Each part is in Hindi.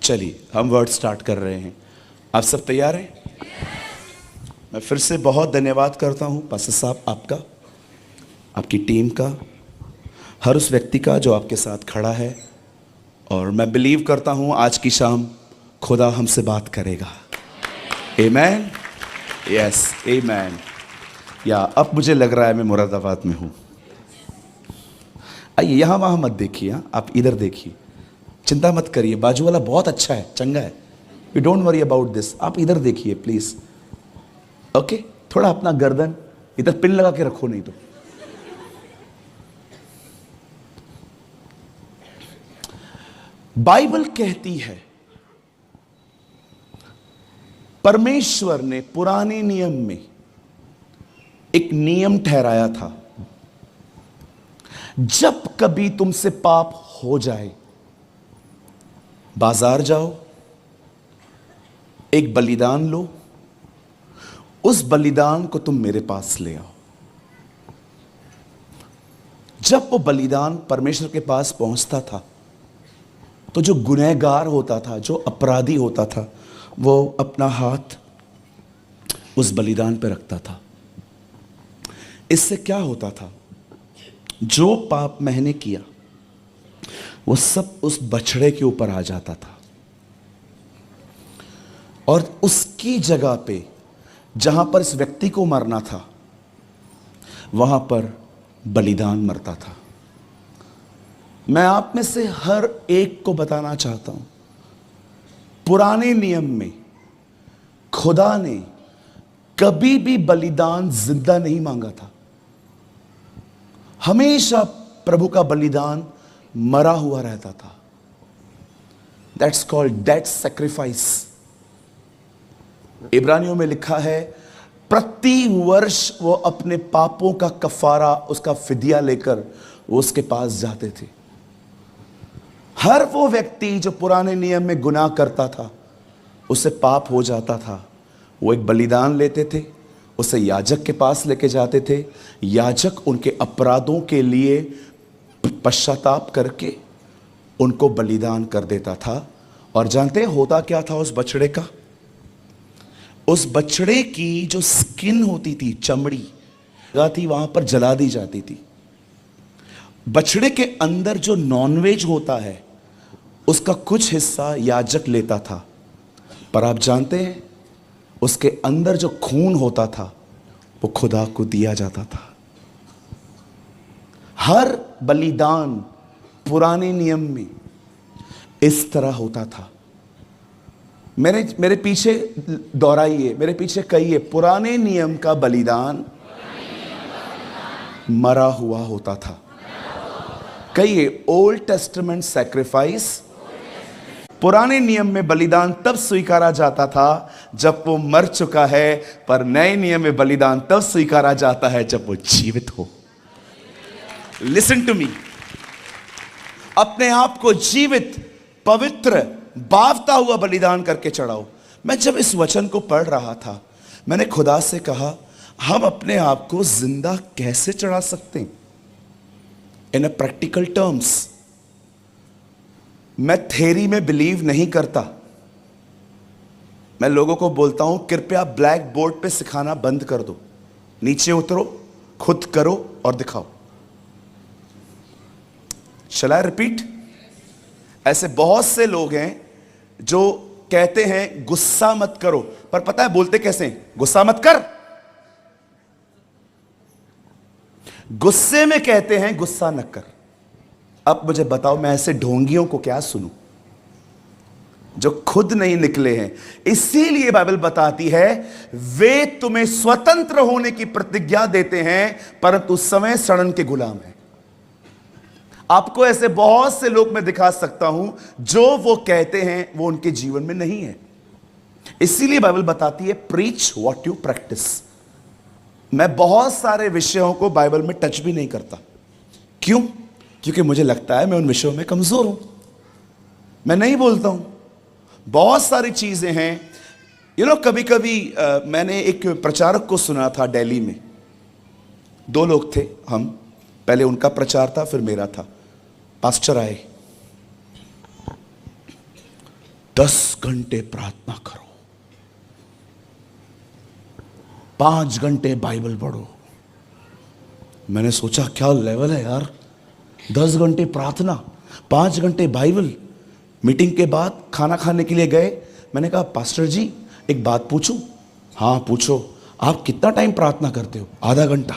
चलिए हम वर्ड स्टार्ट कर रहे हैं। आप सब तैयार हैं? मैं फिर से बहुत धन्यवाद करता हूं पास्टर साहब आपका, आपकी टीम का, हर उस व्यक्ति का जो आपके साथ खड़ा है। और मैं बिलीव करता हूं आज की शाम खुदा हमसे बात करेगा। आमेन, यस आमेन। या अब मुझे लग रहा है मैं मुरादाबाद में हूं। आइए, यहाँ वहाँ मत देखिए, आप इधर देखिए, चिंता मत करिए, बाजू वाला बहुत अच्छा है, चंगा है। You don't worry about this. आप इधर देखिए प्लीज, ओके? थोड़ा अपना गर्दन इधर पिन लगा के रखो, नहीं तो। बाइबल कहती है परमेश्वर ने पुराने नियम में एक नियम ठहराया था, जब कभी तुमसे पाप हो जाए, बाजार जाओ, एक बलिदान लो, उस बलिदान को तुम मेरे पास ले आओ। जब वो बलिदान परमेश्वर के पास पहुंचता था तो जो गुनहगार होता था, जो अपराधी होता था, वो अपना हाथ उस बलिदान पर रखता था। इससे क्या होता था? जो पाप मैंने किया वो सब उस बछड़े के ऊपर आ जाता था, और उसकी जगह पे जहां पर इस व्यक्ति को मरना था वहां पर बलिदान मरता था। मैं आप में से हर एक को बताना चाहता हूं, पुराने नियम में खुदा ने कभी भी बलिदान जिंदा नहीं मांगा था। हमेशा प्रभु का बलिदान मरा हुआ रहता था। That's called death sacrifice. इब्रानियों में लिखा है, प्रति वर्ष वो अपने पापों का कफारा, उसका फिदिया लेकर वो उसके पास जाते थे। हर वो व्यक्ति जो पुराने नियम में गुनाह करता था, उससे पाप हो जाता था, वो एक बलिदान लेते थे, उसे याजक के पास लेके जाते थे। याजक उनके अपराधों के लिए पश्चाताप करके उनको बलिदान कर देता था। और जानते हैं होता क्या था उस बछड़े का? उस बछड़े की जो स्किन होती थी, चमड़ी थी, वहां पर जला दी जाती थी। बछड़े के अंदर जो नॉनवेज होता है उसका कुछ हिस्सा याजक लेता था, पर आप जानते हैं उसके अंदर जो खून होता था वो खुदा को दिया जाता था। हर बलिदान पुराने नियम में इस तरह होता था। मेरे पीछे दोहराइए, मेरे पीछे कहिए, पुराने नियम का बलिदान मरा हुआ होता था। कहिए, ओल्ड टेस्टामेंट सैक्रिफाइस। पुराने नियम में बलिदान तब स्वीकारा जाता था जब वो मर चुका है, पर नए नियम में बलिदान तब स्वीकारा जाता है जब वो जीवित हो। Listen to me. अपने आप को जीवित, पवित्र, बावता हुआ बलिदान करके चढ़ाओ। मैं जब इस वचन को पढ़ रहा था, मैंने खुदा से कहा, हम अपने आप को जिंदा कैसे चढ़ा सकते हैं इन अ प्रैक्टिकल टर्म्स। मैं थ्योरी में बिलीव नहीं करता। मैं लोगों को बोलता हूं, कृपया ब्लैक बोर्ड पे सिखाना बंद कर दो, नीचे उतरो, खुद करो और दिखाओ। शैल आई रिपीट? ऐसे बहुत से लोग हैं जो कहते हैं गुस्सा मत करो, पर पता है बोलते कैसे हैं? गुस्सा मत कर। गुस्से में कहते हैं गुस्सा न कर। अब मुझे बताओ, मैं ऐसे ढोंगियों को क्या सुनूं जो खुद नहीं निकले हैं? इसीलिए बाइबल बताती है, वे तुम्हें स्वतंत्र होने की प्रतिज्ञा देते हैं, परंतु समय सड़न के गुलाम हैं। आपको ऐसे बहुत से लोग मैं दिखा सकता हूं जो वो कहते हैं वो उनके जीवन में नहीं है। इसीलिए बाइबल बताती है, प्रीच व्हाट यू प्रैक्टिस। मैं बहुत सारे विषयों को बाइबल में टच भी नहीं करता। क्यों? क्योंकि मुझे लगता है मैं उन विषयों में कमजोर हूं, मैं नहीं बोलता हूं। बहुत सारी चीजें हैं। कभी कभी मैंने एक प्रचारक को सुना था दिल्ली में। दो लोग थे हम, पहले उनका प्रचार था फिर मेरा था। पास्टर आए, 10 घंटे प्रार्थना करो, 5 घंटे बाइबल पढ़ो। मैंने सोचा क्या लेवल है यार, 10 घंटे प्रार्थना, 5 घंटे बाइबल। मीटिंग के बाद खाना खाने के लिए गए। मैंने कहा पास्टर जी एक बात पूछूं? हाँ पूछो। आप कितना टाइम प्रार्थना करते हो? आधा घंटा।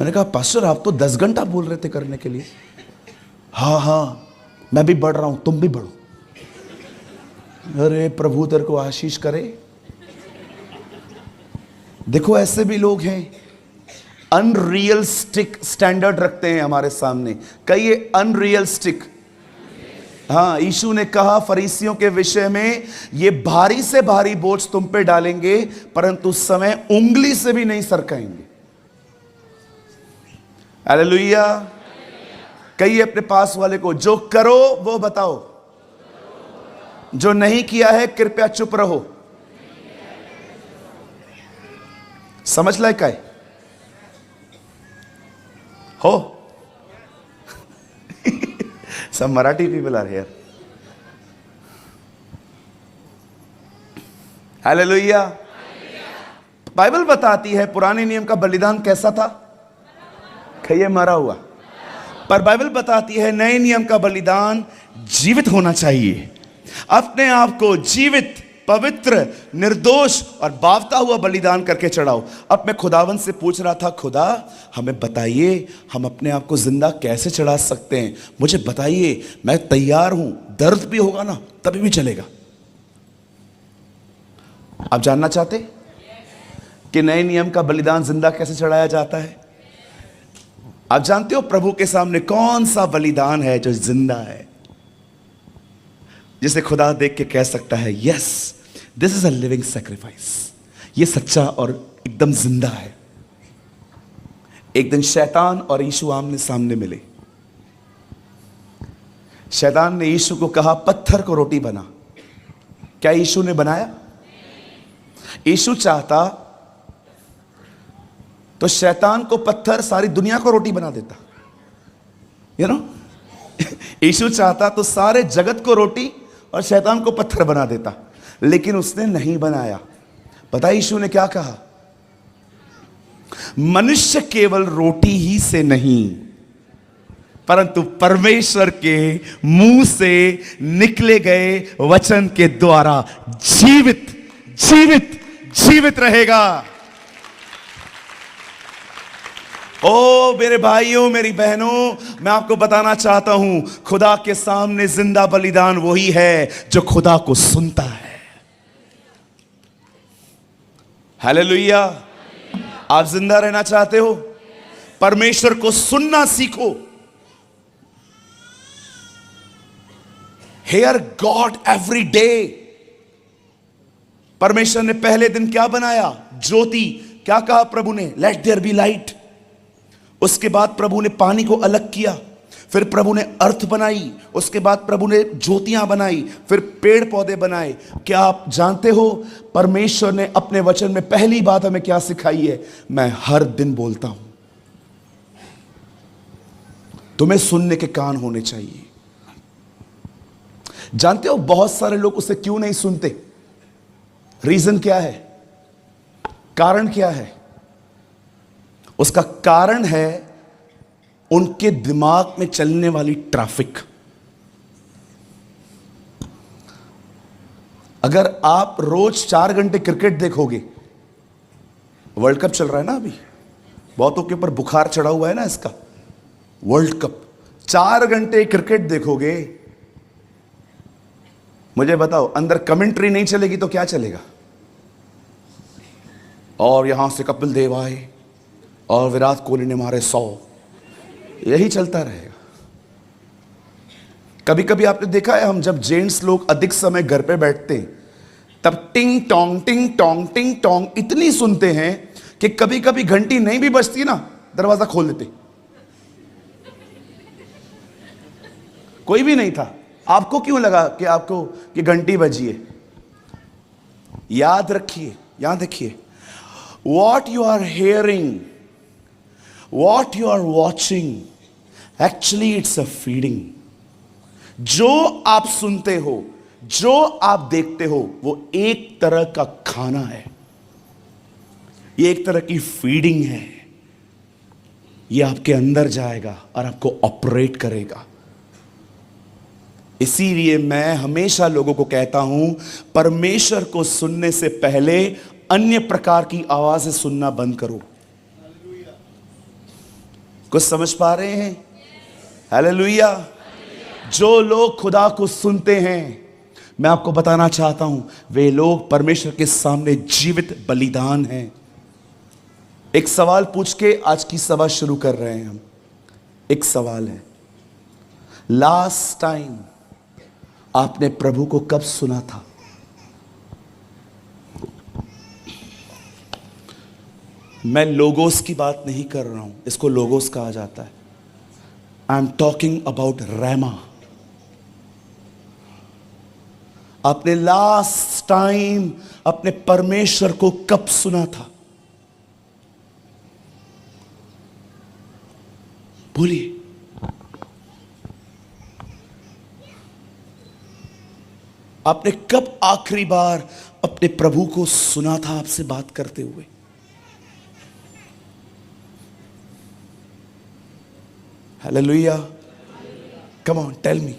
मैंने कहा पास्टर आप तो 10 घंटा बोल रहे थे करने के लिए। हाँ हाँ मैं भी बढ़ रहा हूं, तुम भी बढ़ो। अरे प्रभु तेरे को आशीष करे। देखो ऐसे भी लोग हैं, अनरियलिस्टिक स्टैंडर्ड रखते हैं हमारे सामने। कहिए अनरियलिस्टिक। हाँ, यीशु ने कहा फरीसियों के विषय में, ये भारी से भारी बोझ तुम पे डालेंगे परंतु समय उंगली से भी नहीं सरकाएंगे। हालेलुया। कहिए अपने पास वाले को, जो करो वो बताओ, जो नहीं किया है कृपया चुप रहो। समझ लायक है हो? सब Marathi people are here. Hallelujah. Bible बताती है पुराने नियम का बलिदान कैसा था? कहिए मरा हुआ। पर बाइबल बताती है नए नियम का बलिदान जीवित होना चाहिए। अपने आप को जीवित, पवित्र, निर्दोष और बावता हुआ बलिदान करके चढ़ाओ। अब मैं खुदावन से पूछ रहा था, खुदा हमें बताइए हम अपने आप को जिंदा कैसे चढ़ा सकते हैं, मुझे बताइए, मैं तैयार हूं, दर्द भी होगा ना तभी भी चलेगा। आप जानना चाहते कि नए नियम का बलिदान जिंदा कैसे चढ़ाया जाता है? आप जानते हो प्रभु के सामने कौन सा बलिदान है जो जिंदा है, जिसे खुदा देख के कह सकता है yes this is a living sacrifice, ये सच्चा और एकदम जिंदा है। एक दिन शैतान और यीशु आमने सामने मिले। शैतान ने यीशु को कहा पत्थर को रोटी बना। क्या यीशु ने बनाया? यीशु चाहता तो शैतान को पत्थर सारी दुनिया को रोटी बना देता, यू नो। यीशु चाहता तो सारे जगत को रोटी और शैतान को पत्थर बना देता, लेकिन उसने नहीं बनाया। पता है यीशु ने क्या कहा? मनुष्य केवल रोटी ही से नहीं परंतु परमेश्वर के मुंह से निकले गए वचन के द्वारा जीवित जीवित जीवित रहेगा। ओ मेरे भाइयों, मेरी बहनों, मैं आपको बताना चाहता हूं, खुदा के सामने जिंदा बलिदान वही है जो खुदा को सुनता है। हालेलुया। आप जिंदा रहना चाहते हो? परमेश्वर को सुनना सीखो। Hear God every day. परमेश्वर ने पहले दिन क्या बनाया? ज्योति। क्या कहा प्रभु ने? Let there be light. उसके बाद प्रभु ने पानी को अलग किया, फिर प्रभु ने अर्थ बनाई, उसके बाद प्रभु ने ज्योतियां बनाई, फिर पेड़ पौधे बनाए। क्या आप जानते हो परमेश्वर ने अपने वचन में पहली बात हमें क्या सिखाई है? मैं हर दिन बोलता हूं, तुम्हें सुनने के कान होने चाहिए। जानते हो बहुत सारे लोग उसे क्यों नहीं सुनते? रीजन क्या है? कारण क्या है? उसका कारण है उनके दिमाग में चलने वाली ट्रैफिक। अगर आप रोज 4 घंटे क्रिकेट देखोगे, वर्ल्ड कप चल रहा है ना अभी, बहुतों के ऊपर बुखार चढ़ा हुआ है ना इसका, वर्ल्ड कप, 4 घंटे क्रिकेट देखोगे, मुझे बताओ अंदर कमेंट्री नहीं चलेगी तो क्या चलेगा? और यहां से कपिल देव आए और विराट कोहली ने मारे 100, यही चलता रहेगा। कभी कभी आपने देखा है, हम जब जेंट्स लोग अधिक समय घर पे बैठते हैं तब टिंग टोंग टिंग टोंग टिंग टोंग इतनी सुनते हैं कि कभी कभी घंटी नहीं भी बजती ना, दरवाजा खोल देते। कोई भी नहीं था, आपको क्यों लगा कि आपको कि घंटी बजी है? याद रखिए, यहां देखिए, what you are hearing, what you are watching, actually it's a feeding. जो आप सुनते हो, जो आप देखते हो, वो एक तरह का खाना है, ये एक तरह की फीडिंग है। ये आपके अंदर जाएगा और आपको ऑपरेट करेगा। इसीलिए मैं हमेशा लोगों को कहता हूं, परमेश्वर को सुनने से पहले अन्य प्रकार की आवाजें सुनना बंद करो। कुछ समझ पा रहे हैं? हालेलुया। जो लोग खुदा को सुनते हैं, मैं आपको बताना चाहता हूं, वे लोग परमेश्वर के सामने जीवित बलिदान हैं। एक सवाल पूछ के आज की सभा शुरू कर रहे हैं हम। एक सवाल है, लास्ट टाइम आपने प्रभु को कब सुना था? मैं लोगोस की बात नहीं कर रहा हूं, इसको लोगोस कहा जाता है। I am talking about रैमा। आपने लास्ट टाइम अपने परमेश्वर को कब सुना था? बोलिए। आपने कब आखिरी बार अपने प्रभु को सुना था आपसे बात करते हुए? Hallelujah. Come on, tell me.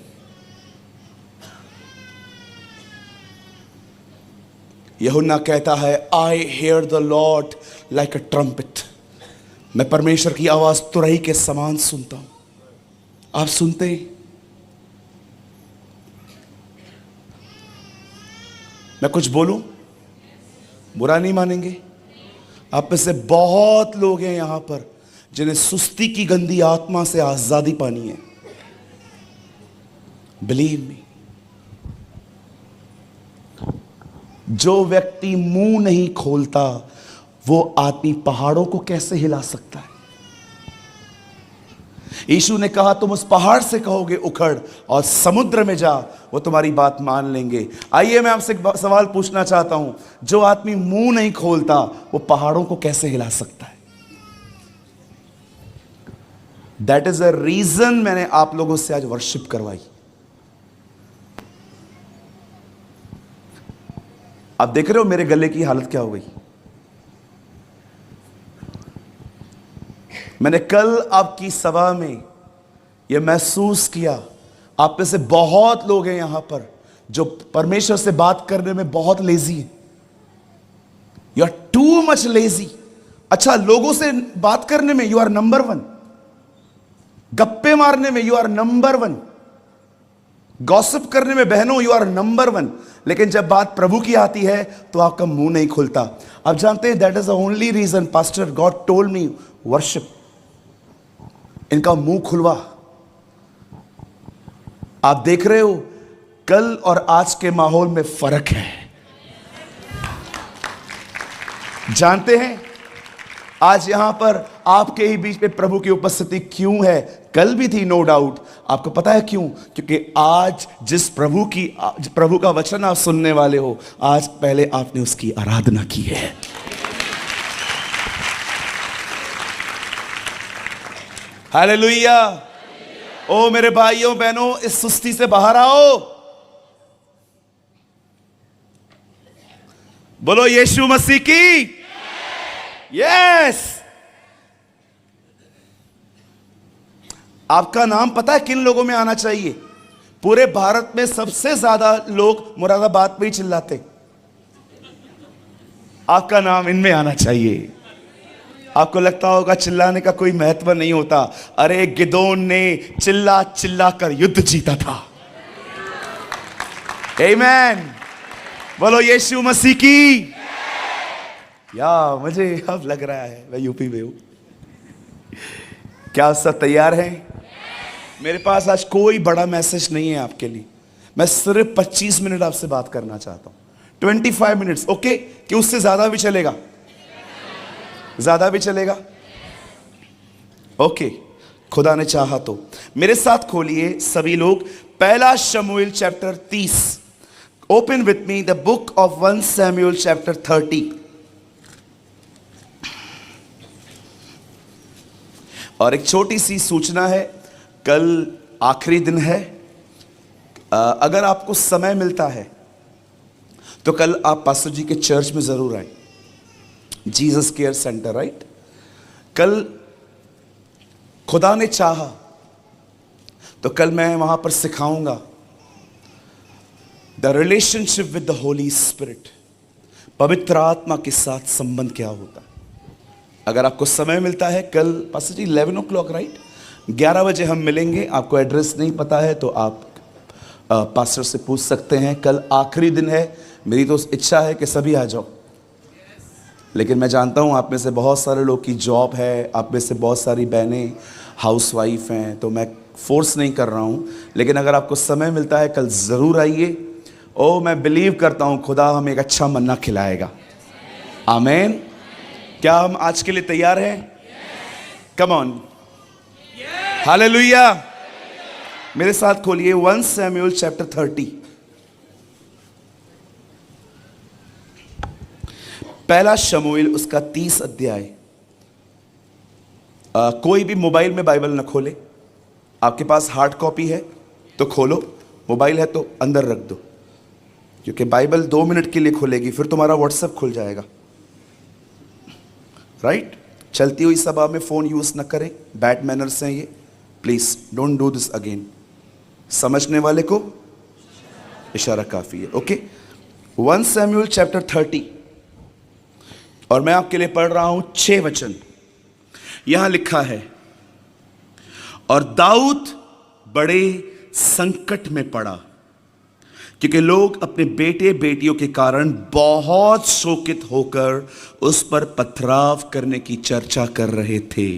यूहन्ना कहता है, I hear the lord like a trumpet. मैं परमेश्वर की आवाज तुरही के समान सुनता हूं। आप सुनते हैं? मैं कुछ बोलूं, बुरा नहीं मानेंगे? आप में से बहुत लोग हैं यहां पर जिन्हें सुस्ती की गंदी आत्मा से आजादी पानी है। Believe me. जो व्यक्ति मुंह नहीं खोलता, वो आदमी पहाड़ों को कैसे हिला सकता है? यीशु ने कहा, तुम उस पहाड़ से कहोगे उखड़ और समुद्र में जा, वो तुम्हारी बात मान लेंगे। आइए मैं आपसे एक सवाल पूछना चाहता हूं, जो आदमी मुंह नहीं खोलता, वो पहाड़ों को कैसे हिला सकता है? दैट इज द रीजन मैंने आप लोगों से आज वर्शिप करवाई। आप देख रहे हो मेरे गले की हालत क्या हो गई। मैंने कल आपकी सभा में यह महसूस किया, आप में से बहुत लोग हैं यहां पर जो परमेश्वर से बात करने में बहुत लेजी है। You are too much lazy. अच्छा, लोगों से बात करने में यू आर नंबर 1, गप्पे मारने में यू आर नंबर 1, गॉसिप करने में बहनों यू आर नंबर 1, लेकिन जब बात प्रभु की आती है तो आपका मुंह नहीं खुलता। आप जानते हैं, that is the only reason pastor God told me worship. इनका मुंह खुलवा। आप देख रहे हो कल और आज के माहौल में फर्क है। जानते हैं आज यहां पर आपके ही बीच में प्रभु की उपस्थिति क्यों है? कल भी थी, नो डाउट। आपको पता है क्यों? क्योंकि आज जिस प्रभु का वचन आप सुनने वाले हो, आज पहले आपने उसकी आराधना की है। हालेलुया। ओ मेरे भाइयों बहनों, इस सुस्ती से बाहर आओ। बोलो यीशु मसीह की यस। आपका नाम पता है किन लोगों में आना चाहिए? पूरे भारत में सबसे ज्यादा लोग मुरादाबाद पे ही चिल्लाते। आपका नाम इनमें आना चाहिए। आपको लगता होगा चिल्लाने का कोई महत्व नहीं होता। अरे गिदोन ने चिल्ला चिल्ला कर युद्ध जीता था। आमीन। बोलो यीशु मसीह की। या मुझे अब लग रहा है मैं यूपी में हूं। क्या सब तैयार हैं? मेरे पास आज कोई बड़ा मैसेज नहीं है आपके लिए। मैं सिर्फ 25 मिनट आपसे बात करना चाहता हूं। 25 मिनट्स, ओके? कि उससे ज्यादा भी चलेगा? ज्यादा भी चलेगा? ओके, खुदा ने चाहा तो। मेरे साथ खोलिए सभी लोग पहला शमूएल chapter 30। Open with me the book of 1 Samuel chapter 30। और एक छोटी सी सूचना है, कल आखिरी दिन है अगर आपको समय मिलता है तो कल आप पास्टर जी के चर्च में जरूर आए, जीसस केयर सेंटर, राइट। कल खुदा ने चाहा तो कल मैं वहां पर सिखाऊंगा the relationship with the Holi spirit, पवित्र आत्मा के साथ संबंध क्या होता है। अगर आपको समय मिलता है कल पास्टर जी 11 o'clock, राइट, 11 बजे हम मिलेंगे। आपको एड्रेस नहीं पता है तो आप पास्टर से पूछ सकते हैं। कल आखिरी दिन है, मेरी तो इच्छा है कि सभी आ जाओ, लेकिन मैं जानता हूँ आप में से बहुत सारे लोग की जॉब है, आप में से बहुत सारी बहनें हाउसवाइफ हैं, तो मैं फोर्स नहीं कर रहा हूँ। लेकिन अगर आपको समय मिलता है कल ज़रूर आइए। ओ मैं बिलीव करता हूँ खुदा हमें एक अच्छा मन्ना खिलाएगा। आमीन। क्या हम आज के लिए तैयार हैं? Come on, hallelujah. मेरे साथ खोलिए 1 Samuel chapter 30। पहला शमूएल उसका 30 अध्याय। कोई भी मोबाइल में बाइबल न खोले। आपके पास हार्ड कॉपी है तो खोलो, मोबाइल है तो अंदर रख दो, क्योंकि बाइबल 2 मिनट के लिए खुलेगी, फिर तुम्हारा व्हाट्सएप खुल जाएगा, राइट। चलती हुई सभा में फोन यूज न करें, बैड मैनर्स हैं ये, please don't do this again. समझने वाले को इशारा काफी है, ओके। 1 Samuel chapter 30 और मैं आपके लिए पढ़ रहा हूं 6 वचन। यहां लिखा है, और दाऊद बड़े संकट में पड़ा, क्योंकि लोग अपने बेटे बेटियों के कारण बहुत शोकित होकर उस पर पथराव करने की चर्चा कर रहे थे।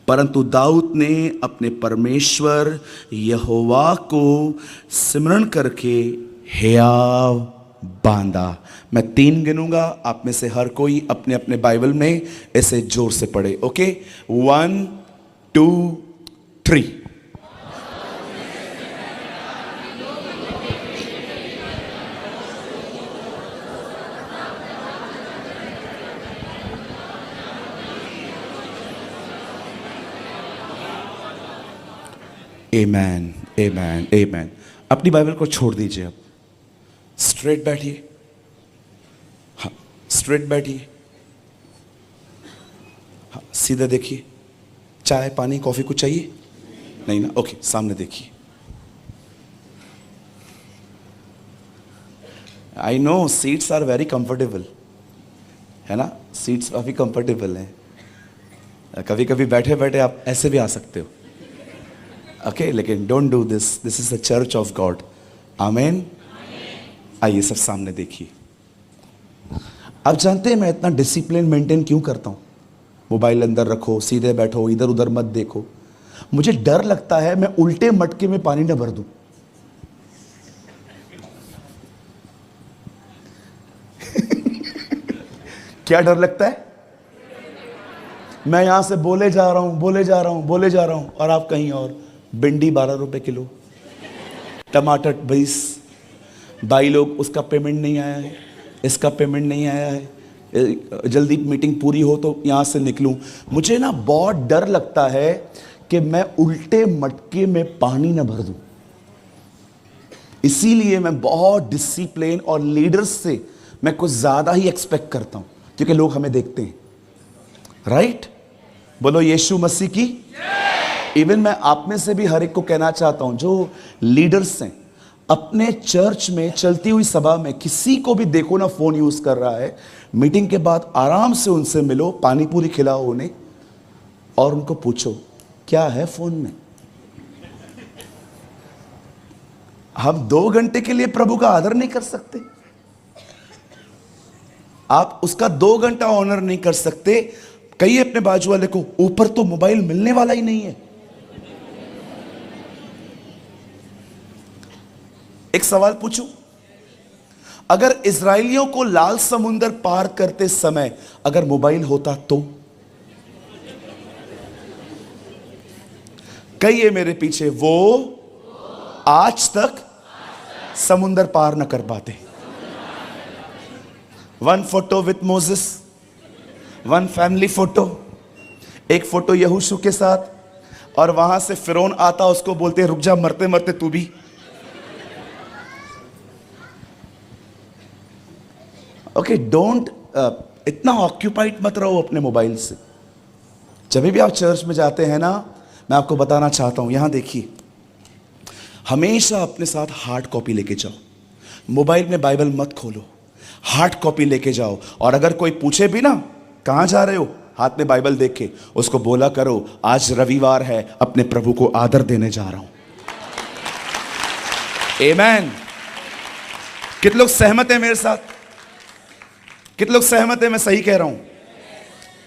परंतु दाऊद ने अपने परमेश्वर यहोवा को सिमरण करके हियाव बांधा। मैं 3 गिनूंगा, आप में से हर कोई अपने अपने बाइबल में इसे जोर से पढ़े, ओके। 1 2 3। आमेन, आमेन, आमेन। अपनी बाइबल को छोड़ दीजिए, अब स्ट्रेट बैठिए। हाँ, स्ट्रेट बैठिए। हाँ, सीधा देखिए। चाय पानी कॉफी कुछ चाहिए? नहीं ना, ओके। सामने देखिए। I know seats are very comfortable, है ना, सीट्स काफी कंफर्टेबल हैं। कभी कभी बैठे बैठे आप ऐसे भी आ सकते हो, ओके, लेकिन don't do this, this is the church of God. आमीन। आइए सब सामने देखिए। आप जानते हैं मैं इतना डिसिप्लिन मेंटेन क्यों करता हूं? मोबाइल अंदर रखो, सीधे बैठो, इधर उधर मत देखो। मुझे डर लगता है मैं उल्टे मटके में पानी न भर दूं। क्या डर लगता है? मैं यहां से बोले जा रहा हूं, बोले जा रहा हूं, बोले जा रहा हूं, और आप कहीं और। भिंडी 12 रुपए किलो, टमाटर 20। भाई लोग उसका पेमेंट नहीं आया है, इसका पेमेंट नहीं आया है, जल्दी मीटिंग पूरी हो तो यहां से निकलूं। मुझे ना बहुत डर लगता है कि मैं उल्टे मटके में पानी ना भर दूं। इसीलिए मैं बहुत डिसिप्लिन और लीडर्स से मैं कुछ ज्यादा ही एक्सपेक्ट करता हूं, क्योंकि लोग हमें देखते हैं, राइट। बोलो यीशु मसीह की। इवन मैं आप में से भी हर एक को कहना चाहता हूं, जो लीडर्स हैं, अपने चर्च में चलती हुई सभा में किसी को भी देखो ना फोन यूज कर रहा है, मीटिंग के बाद आराम से उनसे मिलो, पानी पूरी खिलाओ उन्हें, और उनको पूछो क्या है फोन में। हम 2 घंटे के लिए प्रभु का आदर नहीं कर सकते? आप उसका 2 घंटा ऑनर नहीं कर सकते? कहिए अपने बाजू वाले को, ऊपर तो मोबाइल मिलने वाला ही नहीं है। एक सवाल पूछूं, अगर इजराइलियों को लाल समुंदर पार करते समय अगर मोबाइल होता तो? कहिए मेरे पीछे, वो आज तक समुंदर पार न कर पाते। 1 photo with Moses, 1 family photo, एक फोटो यहोशू के साथ, और वहां से फिरौन आता, उसको बोलते रुक जा, मरते मरते तू भी। ओके, डोंट इतना ऑक्यूपाइड मत रहो अपने मोबाइल से। जब भी आप चर्च में जाते हैं ना, मैं आपको बताना चाहता हूं, यहां देखिए, हमेशा अपने साथ हार्ड कॉपी लेके जाओ। मोबाइल में बाइबल मत खोलो, हार्ड कॉपी लेके जाओ। और अगर कोई पूछे भी ना कहां जा रहे हो, हाथ में बाइबल देख के उसको बोला करो, आज रविवार है, अपने प्रभु को आदर देने जा रहा हूं। आमेन। कितने लोग सहमत हैं मेरे साथ? कितने लोग सहमत हैं मैं सही कह रहा हूं?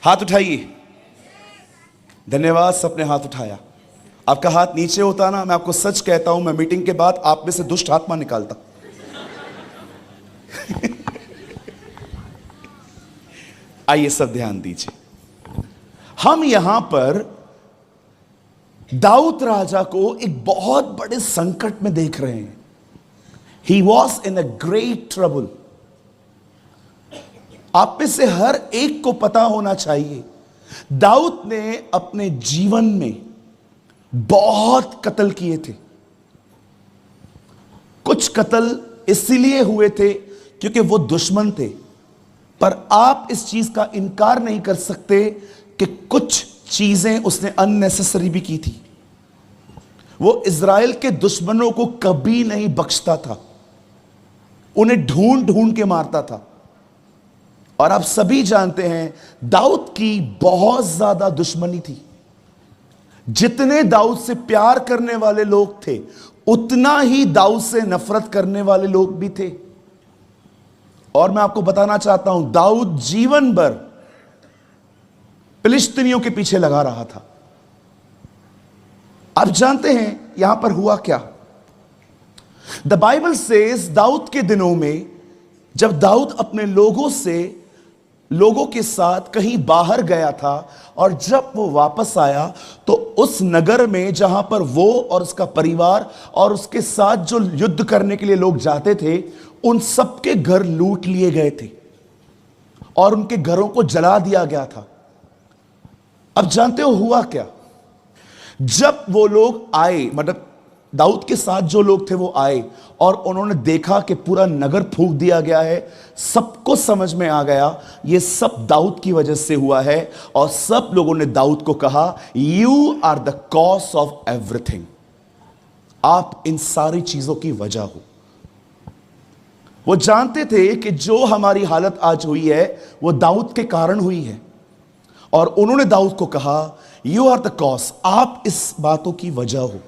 हाथ उठाइए। धन्यवाद, सबने हाथ उठाया। आपका हाथ नीचे होता ना, मैं आपको सच कहता हूं, मैं मीटिंग के बाद आप में से दुष्ट आत्मा निकालता। आइए सब ध्यान दीजिए। हम यहां पर दाऊद राजा को एक बहुत बड़े संकट में देख रहे हैं। He was in a great trouble. आप में से हर एक को पता होना चाहिए, दाऊद ने अपने जीवन में बहुत कत्ल किए थे। कुछ कत्ल इसलिए हुए थे क्योंकि वो दुश्मन थे, पर आप इस चीज का इनकार नहीं कर सकते कि कुछ चीजें उसने अननेसेसरी भी की थी। वो इज़राइल के दुश्मनों को कभी नहीं बख्शता था, उन्हें ढूंढ ढूंढ के मारता था। और आप सभी जानते हैं दाऊद की बहुत ज्यादा दुश्मनी थी। जितने दाऊद से प्यार करने वाले लोग थे, उतना ही दाऊद से नफरत करने वाले लोग भी थे। और मैं आपको बताना चाहता हूं, दाऊद जीवन भर फिलिस्तीनियों के पीछे लगा रहा था। आप जानते हैं यहां पर हुआ क्या? द बाइबल सेज दाऊद के दिनों में जब दाऊद अपने लोगों के साथ कहीं बाहर गया था, और जब वो वापस आया तो उस नगर में जहां पर वो और उसका परिवार और उसके साथ जो युद्ध करने के लिए लोग जाते थे, उन सबके घर लूट लिए गए थे और उनके घरों को जला दिया गया था। अब जानते हो हुआ क्या? जब वो लोग आए, मतलब दाऊद के साथ जो लोग थे वो आए और उन्होंने देखा कि पूरा नगर फूंक दिया गया है, सबको समझ में आ गया ये सब दाऊद की वजह से हुआ है। और सब लोगों ने दाऊद को कहा, you are the cause of everything, आप इन सारी चीजों की वजह हो। वो जानते थे कि जो हमारी हालत आज हुई है वो दाऊद के कारण हुई है, और उन्होंने दाऊद को कहा, यू आर द कॉज, आप इस बातों की वजह हो।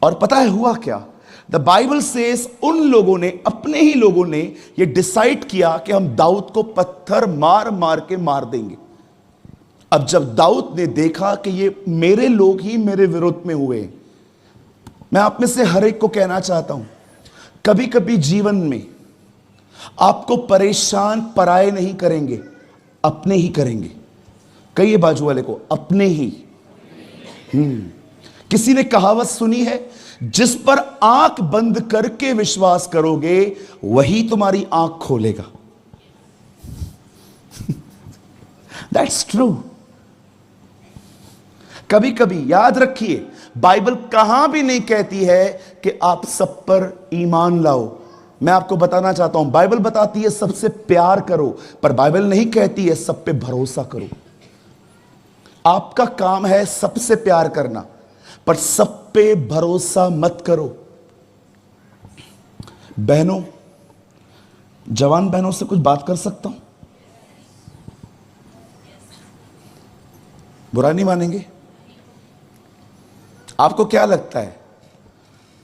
और पता है हुआ क्या? द बाइबल सेज उन लोगों ने, अपने ही लोगों ने यह डिसाइड किया कि हम दाऊद को पत्थर मार मार के मार देंगे। अब जब दाऊद ने देखा कि ये मेरे लोग ही मेरे विरोध में हुए, मैं आप में से हर एक को कहना चाहता हूं, कभी कभी जीवन में आपको परेशान पराये नहीं करेंगे, अपने ही करेंगे। कहिए बाजू वाले को, अपने ही। किसी ने कहावत सुनी है, जिस पर आंख बंद करके विश्वास करोगे वही तुम्हारी आंख खोलेगा। That's true. कभी कभी याद रखिए, बाइबल कहां भी नहीं कहती है कि आप सब पर ईमान लाओ। मैं आपको बताना चाहता हूं, बाइबल बताती है सबसे प्यार करो, पर बाइबल नहीं कहती है सब पे भरोसा करो। आपका काम है सबसे प्यार करना, पर सब पे भरोसा मत करो। बहनों, जवान बहनों से कुछ बात कर सकता हूं? बुरा नहीं मानेंगे? आपको क्या लगता है,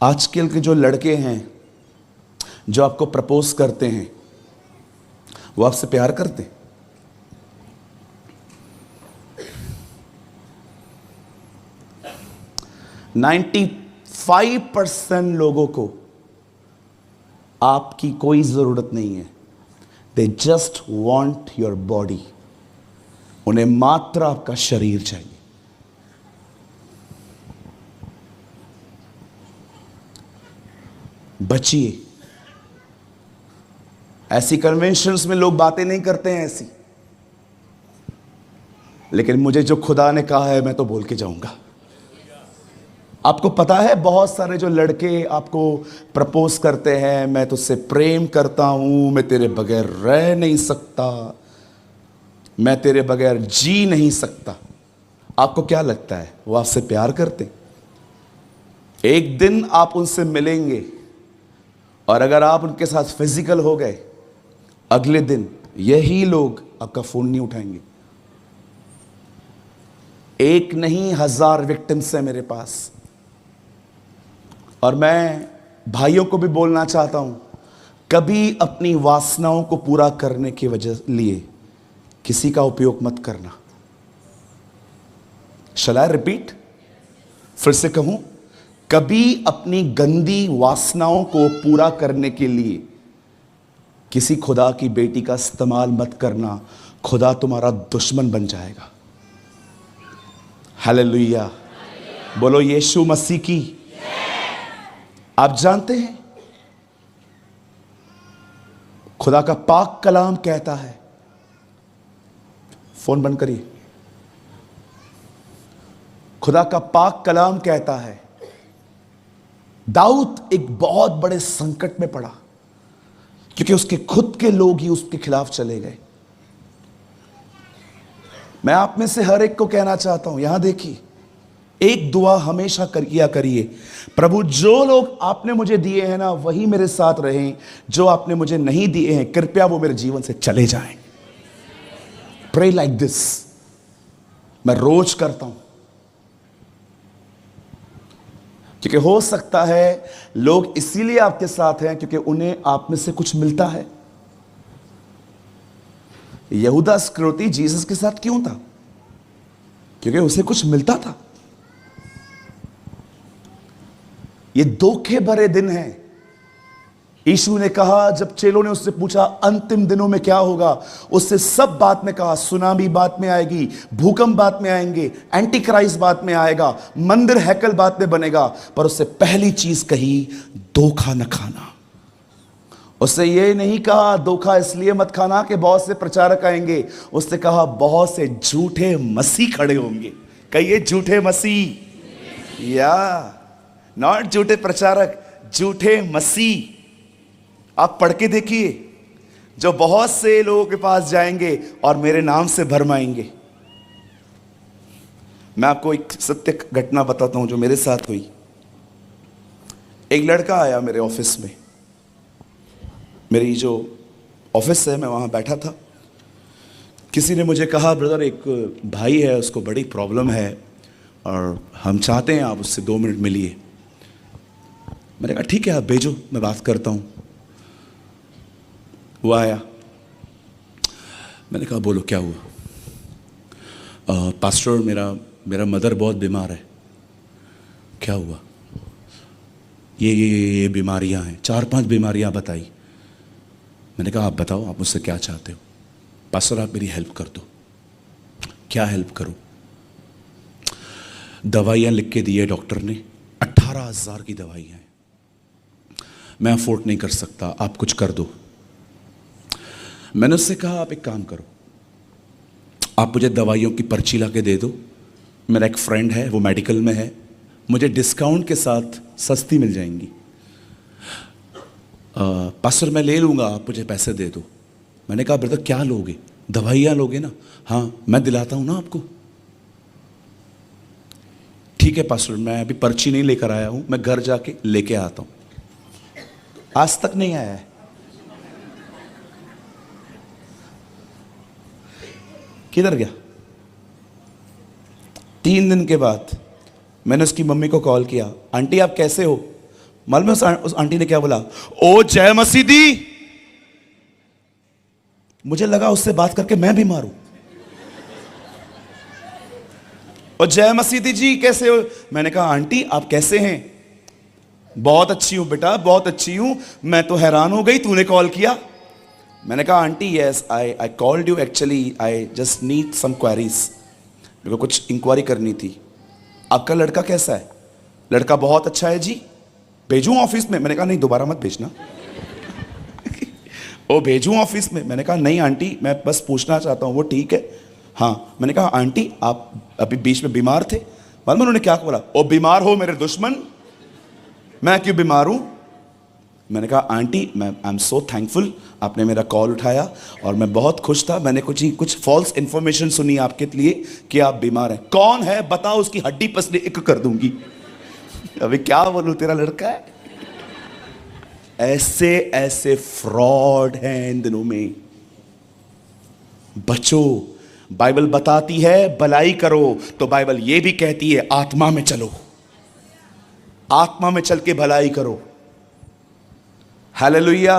आजकल के जो लड़के हैं जो आपको प्रपोज करते हैं, वो आपसे प्यार करते हैं? 95% लोगों को आपकी कोई जरूरत नहीं है। They just want your body. उन्हें मात्र आपका शरीर चाहिए। बचिए। ऐसी कन्वेंशंस में लोग बातें नहीं करते हैं ऐसी, लेकिन मुझे जो खुदा ने कहा है मैं तो बोल के जाऊंगा। आपको पता है बहुत सारे जो लड़के आपको प्रपोज करते हैं, मैं तुझसे प्रेम करता हूं, मैं तेरे बगैर रह नहीं सकता, मैं तेरे बगैर जी नहीं सकता। आपको क्या लगता है वो आपसे प्यार करते हैं? एक दिन आप उनसे मिलेंगे और अगर आप उनके साथ फिजिकल हो गए, अगले दिन यही लोग आपका फोन नहीं उठाएंगे। एक नहीं 1000 विक्टिम्स है मेरे पास। और मैं भाइयों को भी बोलना चाहता हूं, कभी अपनी वासनाओं को पूरा करने की वजह लिए किसी का उपयोग मत करना। शैल आई रिपीट? फिर से कहूं, कभी अपनी गंदी वासनाओं को पूरा करने के लिए किसी खुदा की बेटी का इस्तेमाल मत करना। खुदा तुम्हारा दुश्मन बन जाएगा। हालेलुया, बोलो यीशु मसीह की। आप जानते हैं खुदा का पाक कलाम कहता है, फोन बंद करिए। खुदा का पाक कलाम कहता है, दाऊद एक बहुत बड़े संकट में पड़ा क्योंकि उसके खुद के लोग ही उसके खिलाफ चले गए। मैं आप में से हर एक को कहना चाहता हूं, यहां देखिए, एक दुआ हमेशा किया करिए, प्रभु जो लोग आपने मुझे दिए हैं ना वही मेरे साथ रहें, जो आपने मुझे नहीं दिए हैं कृपया वो मेरे जीवन से चले जाएं। Pray like this. मैं रोज करता हूं क्योंकि हो सकता है लोग इसीलिए आपके साथ हैं क्योंकि उन्हें आप में से कुछ मिलता है। यहूदा इस्करियोती जीसस के साथ क्यों था? क्योंकि उसे कुछ मिलता था। ये धोखे भरे दिन हैं। यीशु ने कहा, जब चेलों ने उससे पूछा अंतिम दिनों में क्या होगा, उससे सब बात में कहा, सुनामी बात में आएगी, भूकंप बात में आएंगे, एंटी क्राइस्ट बात में आएगा, मंदिर हैकल बात में बनेगा, पर उससे पहली चीज कही, धोखा न खाना। उससे ये नहीं कहा धोखा इसलिए मत खाना कि बहुत से प्रचारक आएंगे, उसने कहा बहुत से झूठे मसीह खड़े होंगे। कहिए झूठे मसीह, या नॉट झूठे प्रचारक, झूठे मसीह। आप पढ़ के देखिए, जो बहुत से लोगों के पास जाएंगे और मेरे नाम से भरमाएंगे। मैं आपको एक सत्य घटना बताता हूं जो मेरे साथ हुई। एक लड़का आया मेरे ऑफिस में, मेरी जो ऑफिस है मैं वहाँ बैठा था। किसी ने मुझे कहा, ब्रदर एक भाई है उसको बड़ी प्रॉब्लम है और हम चाहते हैं आप उससे 2 मिनट मिलिए। मैंने कहा ठीक है आप भेजो, मैं बात करता हूँ। वो आया, मैंने कहा बोलो क्या हुआ? पास्टर मेरा मदर बहुत बीमार है। क्या हुआ? ये बीमारियाँ हैं, 4-5 बीमारियाँ बताई। मैंने कहा आप बताओ आप मुझसे क्या चाहते हो? पास्टर आप मेरी हेल्प कर दो। क्या हेल्प करूं? दवाइयां लिख के दी है डॉक्टर ने, 18,000 की दवाइयां हैं, मैं अफोर्ड नहीं कर सकता, आप कुछ कर दो। मैंने उससे कहा आप एक काम करो, आप मुझे दवाइयों की पर्ची ला के दे दो। मेरा एक फ्रेंड है वो मेडिकल में है, मुझे डिस्काउंट के साथ सस्ती मिल जाएंगी। पास्टर मैं ले लूँगा, आप मुझे पैसे दे दो। मैंने कहा ब्रदर क्या लोगे? दवाइयाँ लोगे ना? हाँ मैं दिलाता हूँ ना आपको। ठीक है पास्टर, मैं अभी पर्ची नहीं लेकर आया हूँ, मैं घर जाके लेके आता हूँ। आज तक नहीं आया है। किधर गया? 3 दिन के बाद मैंने उसकी मम्मी को कॉल किया, आंटी आप कैसे हो? मालूम है उस आंटी ने क्या बोला? ओ जय मसीह दी। मुझे लगा उससे बात करके मैं भी मारूं। और जय मसीह दी जी कैसे हो? मैंने कहा आंटी आप कैसे हैं? बहुत अच्छी हूं बेटा, बहुत अच्छी हूं। मैं तो हैरान हो गई तूने कॉल किया। मैंने कहा aunty yes I called you actually, I just need some queries. मेरे को कुछ इंक्वायरी करनी थी। आपका लड़का कैसा है? लड़का बहुत अच्छा है जी। भेजूं ऑफिस में? मैंने कहा नहीं दोबारा मत भेजना। ओ भेजूं ऑफिस में? मैंने कहा नहीं आंटी मैं बस पूछना चाहता हूं। वो ठीक है। हाँ मैंने कहा आंटी आप अभी बीच में बीमार थे, मालूम उन्होंने क्या बोला? ओ बीमार हो मेरे दुश्मन, मैं क्यों बीमार हूं? मैंने कहा आंटी मैं आई एम सो थैंकफुल, आपने मेरा कॉल उठाया और मैं बहुत खुश था। मैंने कुछ फॉल्स इंफॉर्मेशन सुनी आपके लिए कि आप बीमार हैं। कौन है बताओ, उसकी हड्डी पसली एक कर दूंगी। अभी क्या बोलूं, तेरा लड़का है। ऐसे ऐसे फ्रॉड हैं इन दिनों में। बचो, बाइबल बताती है भलाई करो, तो बाइबल यह भी कहती है आत्मा में चलो, आत्मा में चल के भलाई करो। हालेलुया।